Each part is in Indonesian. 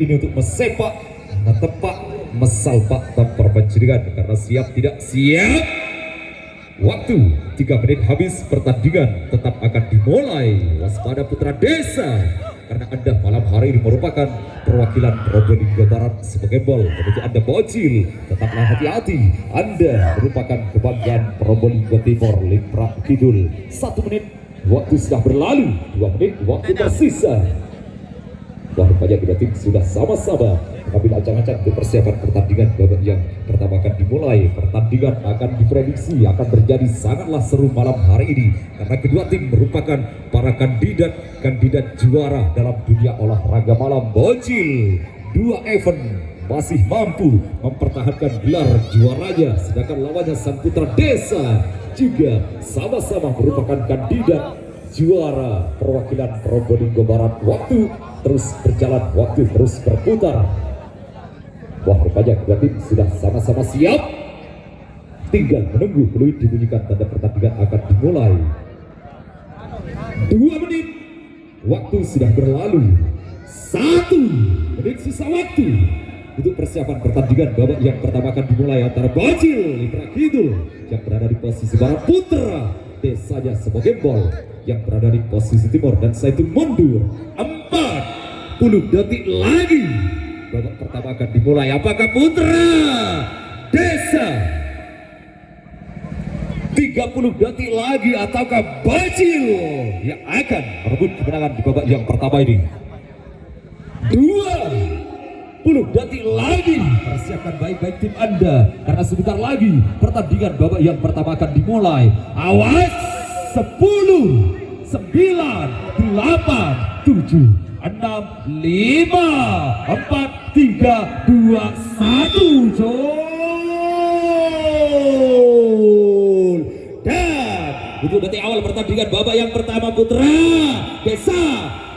ini untuk mesepak, metepak, mesalpak tanpa pencurigan karena siap tidak siap. Waktu 3 menit habis, pertandingan tetap akan dimulai. Waspada putra desa, karena Anda malam hari ini merupakan perwakilan Probolinggo Barat sebagai bol menuju Anda bocil. Tetaplah hati-hati, Anda merupakan kebanggaan Probolinggo Timur Limprak Kidul. 1 menit waktu sudah berlalu, 2 menit waktu tersisa. Wah, rupanya kedua tim sudah sama-sama mengambil ancang-ancang untuk persiapan pertandingan babak yang pertama akan dimulai. Pertandingan akan diprediksi akan terjadi sangatlah seru malam hari ini karena kedua tim merupakan para kandidat juara dalam dunia olahraga malam bocil. 2 event masih mampu mempertahankan gelar juaranya, sedangkan lawannya Sang Putra Desa juga sama-sama merupakan kandidat juara perwakilan Probolinggo Barat. Waktu terus berjalan, waktu terus berputar. Wah, rupanya kedua tim sudah sama-sama siap. Tinggal menunggu peluit dibunyikan tanda pertandingan akan dimulai. 2 menit waktu sudah berlalu. 1 menit sisa waktu untuk persiapan pertandingan babak yang pertama akan dimulai antara Bocil Limprak Kidul yang berada di posisi barat, Putra Desanya sebagai bol yang berada di posisi timur, dan saya itu mundur. 40 detik lagi babak pertama akan dimulai. Apakah Putra Desa 30 detik lagi ataukah Bocil yang akan merebut kemenangan di babak yang pertama ini? 20 detik lagi. Persiapkan baik-baik tim Anda karena sebentar lagi pertandingan babak yang pertama akan dimulai. Awas, 10 9 8 7 6 5 4 3 2 1 gol. Dan untuk detik awal pertandingan babak yang pertama, Putra Desa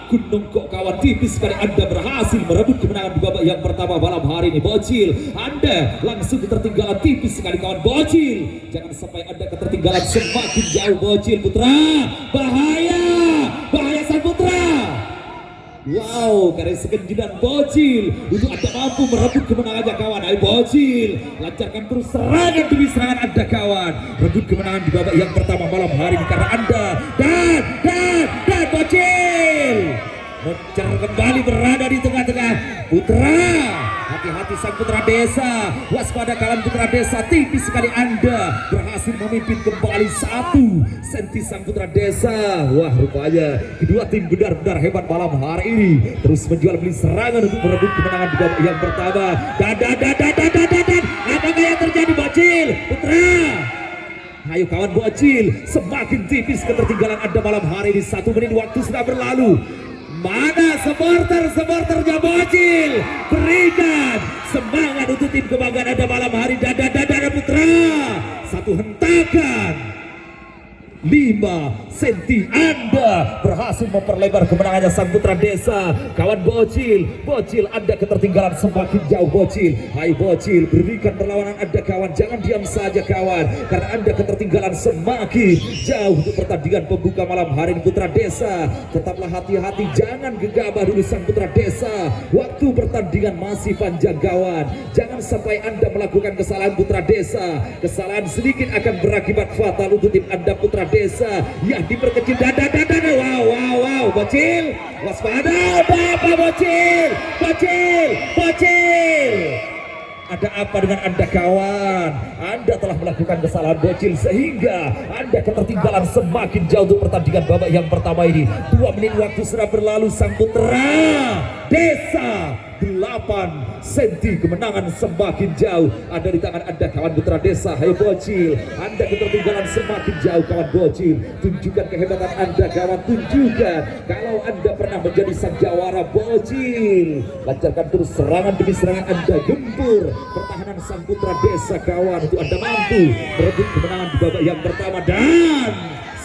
Gunung Kok kawan, tipis sekali Anda berhasil merebut kemenangan di babak yang pertama malam hari ini. Bocil, Anda langsung ketertinggalan tipis sekali kawan. Bocil, jangan sampai Anda ketertinggalan semakin jauh. Bocil, Putra, bahaya, bahaya Sang Putra. Wow, karena sekenjidan Bocil untuk Anda mampu merebut kemenangannya kawan. Ayo Bocil, lancarkan terus serangan demi serangan Anda kawan. Rebut kemenangan di babak yang pertama malam hari ini karena Anda dan Bocil mencar kembali berada di tengah-tengah. Putra, hati-hati Sang Putra Desa, waspada kawan Putra Desa, tipis sekali Anda berhasil memimpin kembali 1 senti Sang Putra Desa. Wah, rupanya kedua tim benar-benar hebat malam hari ini, terus menjual beli serangan untuk merebut kemenangan di babak yang pertama. Dan apakah yang terjadi Bocil? Putra, ayo kawan Bocil, semakin tipis ketertinggalan Anda malam hari ini. 1 menit waktu sudah berlalu. Mana supporternya Bocil? Berikan semangat untuk tim kebanggaan Anda malam hari. Dada Putra, 1 hentakan 5 senti Anda berhasil memperlebar kemenangannya Sang Putra Desa. Kawan Bocil, Anda ketertinggalan semakin jauh Bocil. Hai Bocil, berikan perlawanan Anda kawan, jangan diam saja kawan, karena Anda ketertinggalan semakin jauh untuk pertandingan pembuka malam hari ini. Putra Desa, tetaplah hati-hati, jangan gegabah dulu Sang Putra Desa. Waktu pertandingan masih panjang kawan, jangan sampai Anda melakukan kesalahan Putra Desa. Kesalahan sedikit akan berakibat fatal untuk tim Anda Putra Desa. Ya, diperkecil. Dada. Wow, Bocil, waspada. Apa Bocil? Ada apa dengan Anda kawan? Anda telah melakukan kesalahan Bocil sehingga Anda ketertinggalan semakin jauh untuk pertandingan babak yang pertama ini. 2 menit waktu sudah berlalu. Sang Putra Desa 8 senti kemenangan semakin jauh ada di tangan Anda kawan Putra Desa. Hai Bocil, Anda ketertinggalan semakin jauh kawan Bocil. Tunjukkan kehebatan Anda kawan, tunjukkan kalau Anda pernah menjadi sang jawara Bocil. Lancarkan terus serangan demi serangan Anda, gempur pertahanan Sang Putra Desa kawan untuk Anda mampu merebut kemenangan di babak yang pertama. Dan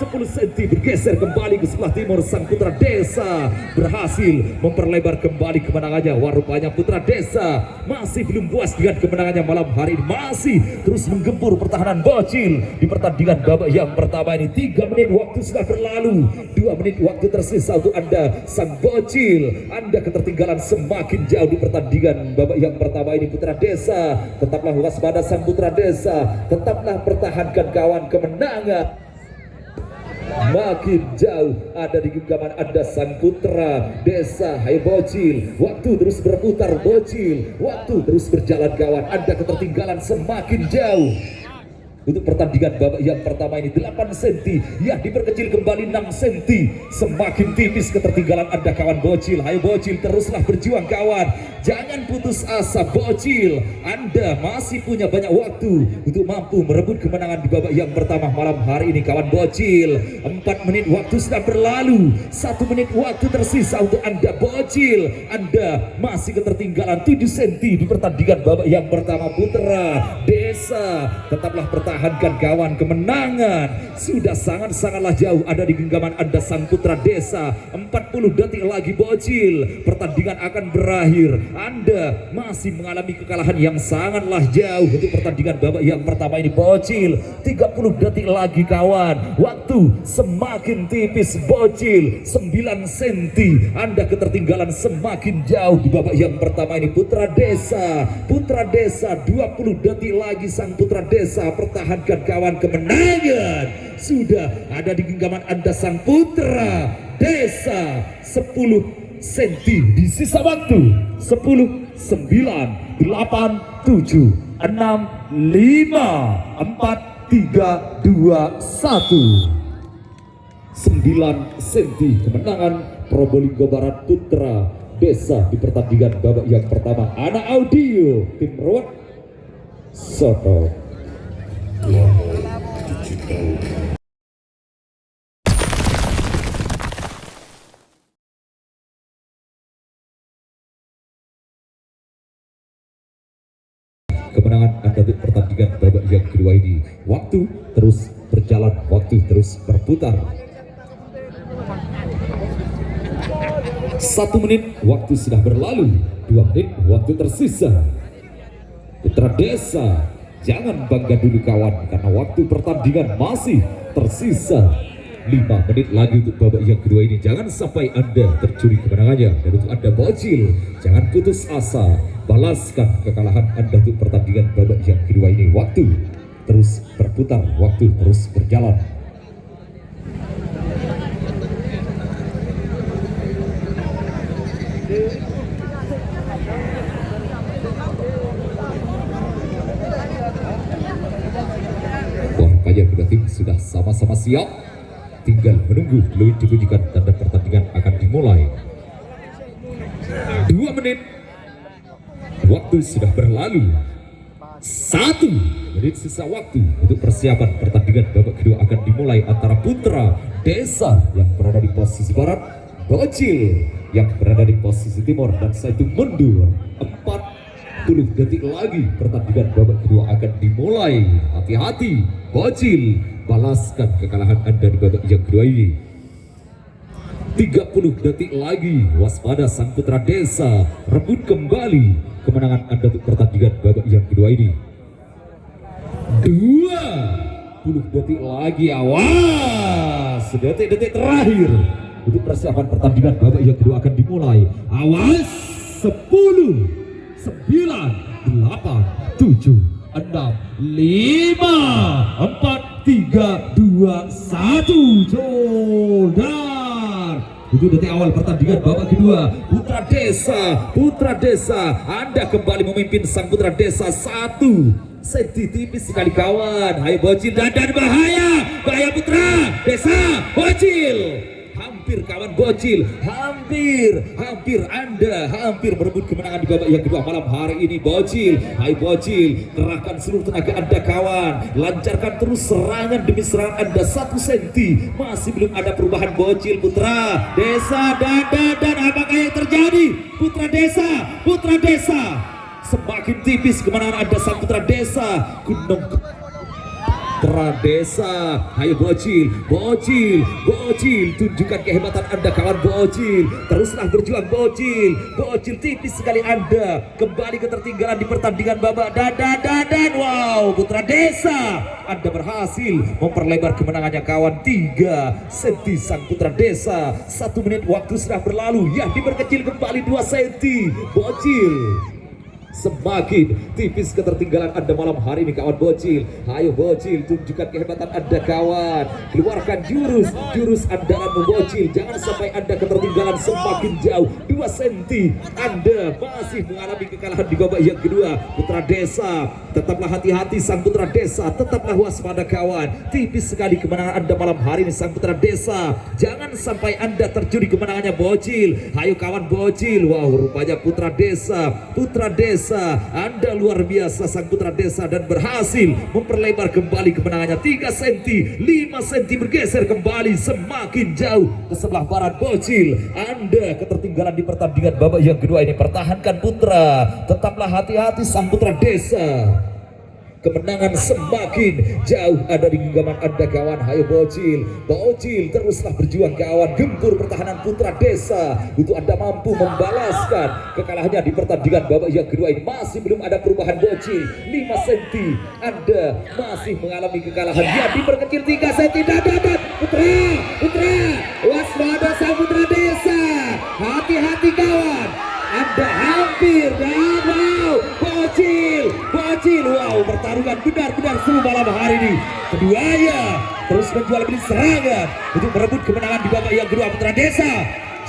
10 cm bergeser kembali ke sebelah timur. Sang putra desa berhasil memperlebar kembali kemenangannya. Rupanya putra desa masih belum puas dengan kemenangannya malam hari ini, masih terus menggempur pertahanan Bocil di pertandingan babak yang pertama ini. 3 menit waktu sudah berlalu, 2 menit waktu tersisa untuk Anda sang Bocil. Anda ketertinggalan semakin jauh di pertandingan babak yang pertama ini. Putra desa tetaplah waspada, sang putra desa tetaplah pertahankan kawan kemenangan. Makin jauh ada di genggaman Anda sang putra desa. Hai Bocil, waktu terus berputar Bocil, waktu terus berjalan kawan. Anda ketertinggalan semakin jauh untuk pertandingan babak yang pertama ini. 8 cm yang diperkecil kembali 6 cm, semakin tipis ketertinggalan Anda kawan Bocil. Hai Bocil, teruslah berjuang kawan, jangan putus asa Bocil. Anda masih punya banyak waktu untuk mampu merebut kemenangan di babak yang pertama malam hari ini kawan Bocil. 4 menit waktu sudah berlalu, 1 menit waktu tersisa untuk Anda Bocil. Anda masih ketertinggalan 7 cm di pertandingan babak yang pertama. Putra desa tetaplah pertahankan kawan kemenangan. Sudah sangat-sangatlah jauh ada di genggaman Anda sang putra desa. 40 detik lagi Bocil, pertandingan akan berakhir. Anda masih mengalami kekalahan yang sangatlah jauh untuk pertandingan babak yang pertama ini Bocil. 30 detik lagi kawan, waktu semakin tipis Bocil. 9 cm Anda ketertinggalan semakin jauh di babak yang pertama ini. Putra desa 20 detik lagi sang putra desa, pertahankan kawan kemenangan. Sudah ada di genggaman Anda sang putra desa. 10 cm di sisa waktu. 10, 9, 8, 7, 6, 5, 4, 3, 2, 1. 9 cm kemenangan Probolinggo Barat putra desa di pertandingan babak yang pertama. Anak audio tim Rawat Soto. Kemenangan Anda untuk pertandingan babak yang kedua ini. Waktu terus berjalan, waktu terus berputar. 1 menit waktu sudah berlalu, 2 menit waktu tersisa. Putra desa, jangan bangga dulu kawan, karena waktu pertandingan masih tersisa 5 menit lagi untuk babak yang kedua ini. Jangan sampai Anda tercuri kemenangannya. Dan untuk Anda Bocil, jangan putus asa, balaskan kekalahan Anda untuk pertandingan babak yang kedua ini. Waktu terus berputar, waktu terus berjalan. Rupanya kedua tim sudah sama-sama siap, tinggal menunggu peluit dibunyikan tanda pertandingan akan dimulai. 2 menit waktu sudah berlalu, 1 menit sisa waktu untuk persiapan pertandingan babak kedua akan dimulai antara putra desa yang berada di posisi barat, Bocil yang berada di posisi timur, dan satu mundur. 40 detik lagi pertandingan babak kedua akan dimulai. Hati-hati Bocil, balaskan kekalahan Anda di babak yang kedua ini. 30 detik lagi, waspada sang putra desa, rebut kembali kemenangan Anda untuk pertandingan babak yang kedua ini. 20 detik lagi, awas, detik-detik terakhir untuk persiapan pertandingan babak yang kedua akan dimulai. Awas, 10, 9, 8, 7, 6, 5, 4, 3, 2, 1. Jodan. Itu detik awal pertandingan babak kedua. Putra desa, Anda kembali memimpin sang putra desa. 1 senti tipis sekali kawan. Hai Bocil, dan bahaya putra desa Bocil. Hampir kawan Bocil, hampir Anda hampir merebut kemenangan di babak yang kedua malam hari ini Bocil. Hai Bocil, kerahkan seluruh tenaga Anda kawan, lancarkan terus serangan demi serangan Anda. 1 senti masih belum ada perubahan Bocil. Putra desa, dan apakah yang terjadi? Putra desa semakin tipis kemenangan Anda sang putra desa. Gunung Putra Desa. Ayo Bocil, Bocil, Bocil, tunjukkan kehebatan Anda kawan Bocil. Teruslah berjuang Bocil. Bocil tipis sekali Anda. Kembali ketertinggalan di pertandingan babak dan wow, Putra Desa. Anda berhasil memperlebar kemenangannya kawan. 3 cm sang Putra Desa. 1 menit waktu sudah berlalu. Ya, diperkecil kembali 2 cm. Bocil semakin tipis ketertinggalan Anda malam hari ini kawan Bocil. Ayo Bocil, tunjukkan kehebatan Anda kawan. Keluarkan jurus andalanmu Bocil. Jangan sampai Anda ketertinggalan semakin jauh. 2 cm Anda masih mengalami kekalahan di babak yang kedua. Putra Desa, tetaplah hati-hati sang Putra Desa. Tetaplah waspada kawan. Tipis sekali kemenangan Anda malam hari ini sang Putra Desa. Jangan sampai Anda terjun di kemenangannya Bocil. Ayo kawan Bocil. Wow, rupanya Putra Desa, Putra Desa, Anda luar biasa sang Putra Desa dan berhasil memperlebar kembali kemenangannya 3 cm. 5 cm bergeser kembali semakin jauh ke sebelah barat Bocil. Anda ketertinggalan di pertandingan babak yang kedua ini. Pertahankan Putra, tetaplah hati-hati sang Putra Desa. Kemenangan semakin jauh ada di genggaman Anda kawan. Ayo Bocil, Bocil teruslah berjuang kawan. Gempur pertahanan Putra Desa untuk Anda mampu membalaskan kekalahannya di pertandingan babak yang kedua ini. Masih belum ada perubahan Bocil. 5 cm Anda masih mengalami kekalahan. Ya, diperkecil 3 cm. Putra waspada sang Putra Desa. Hati-hati kawan, Anda hampir. Dan wow, Bocil, wow, pertarungan benar-benar seru malam hari ini. Keduanya terus menjual beli serangan untuk merebut kemenangan di babak yang kedua. Putra Desa,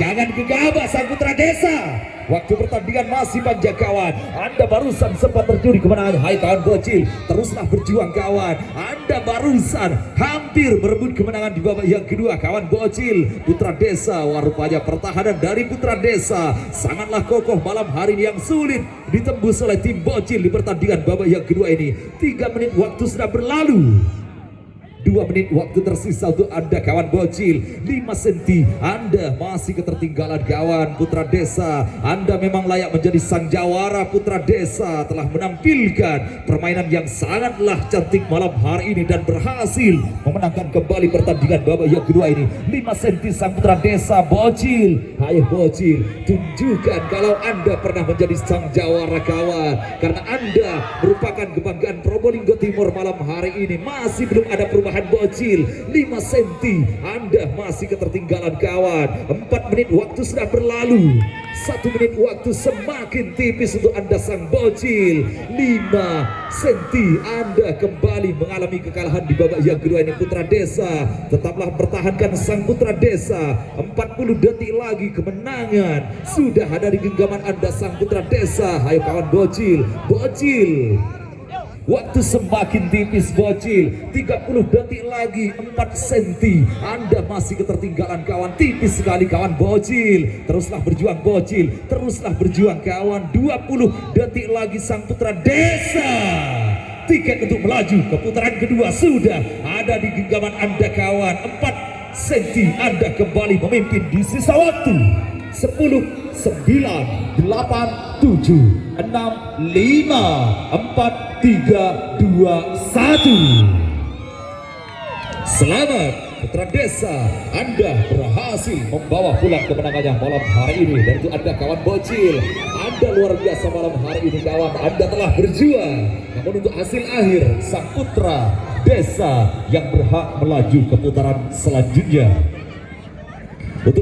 jangan gegabah sang Putra Desa. Waktu pertandingan masih panjang kawan. Anda barusan sempat terjun di kemenangan. Hai kawan Bocil, teruslah berjuang kawan. Anda barusan hampir merebut kemenangan di babak yang kedua kawan Bocil. Putra Desa, wah rupanya pertahanan dari Putra Desa sangatlah kokoh malam hari ini yang sulit ditembus oleh tim Bocil di pertandingan babak yang kedua ini. 3 menit waktu sudah berlalu. 2 menit waktu tersisa untuk Anda kawan Bocil. 5 cm Anda masih ketertinggalan kawan. Putra Desa, Anda memang layak menjadi sang jawara. Putra Desa telah menampilkan permainan yang sangatlah cantik malam hari ini dan berhasil memenangkan kembali pertandingan babak yang kedua ini. 5 cm sang Putra Desa. Bocil, ayo Bocil, tunjukkan kalau Anda pernah menjadi sang jawara kawan, karena Anda merupakan kebanggaan Probolinggo Timur malam hari ini. Masih belum ada perubahan Bocil. 5 cm Anda masih ketertinggalan kawan. 4 menit waktu sudah berlalu. 1 menit waktu semakin tipis untuk Anda sang Bocil. 5 cm Anda kembali mengalami kekalahan di babak yang kedua ini. Putra Desa, tetaplah pertahankan sang Putra Desa. 40 detik lagi kemenangan sudah ada di genggaman Anda sang Putra Desa. Ayo kawan Bocil, Bocil, waktu semakin tipis Bocil. 30 detik lagi. 4 cm Anda masih ketertinggalan kawan. Tipis sekali kawan Bocil. Teruslah berjuang Bocil, teruslah berjuang kawan. 20 detik lagi sang Putra Desa. Tiket untuk melaju ke putaran kedua sudah ada di genggaman Anda kawan. 4 cm Anda kembali memimpin di sisa waktu. 10, 9, 8, 7, 6, 5, 4, 3, 2, 1. Selamat Putra Desa, Anda berhasil membawa pulang kemenangannya malam hari ini. Dan itu Anda kawan Bocil, Anda luar biasa malam hari ini kawan. Anda telah berjuang, namun untuk hasil akhir sang Putra Desa yang berhak melaju ke putaran selanjutnya. Untuk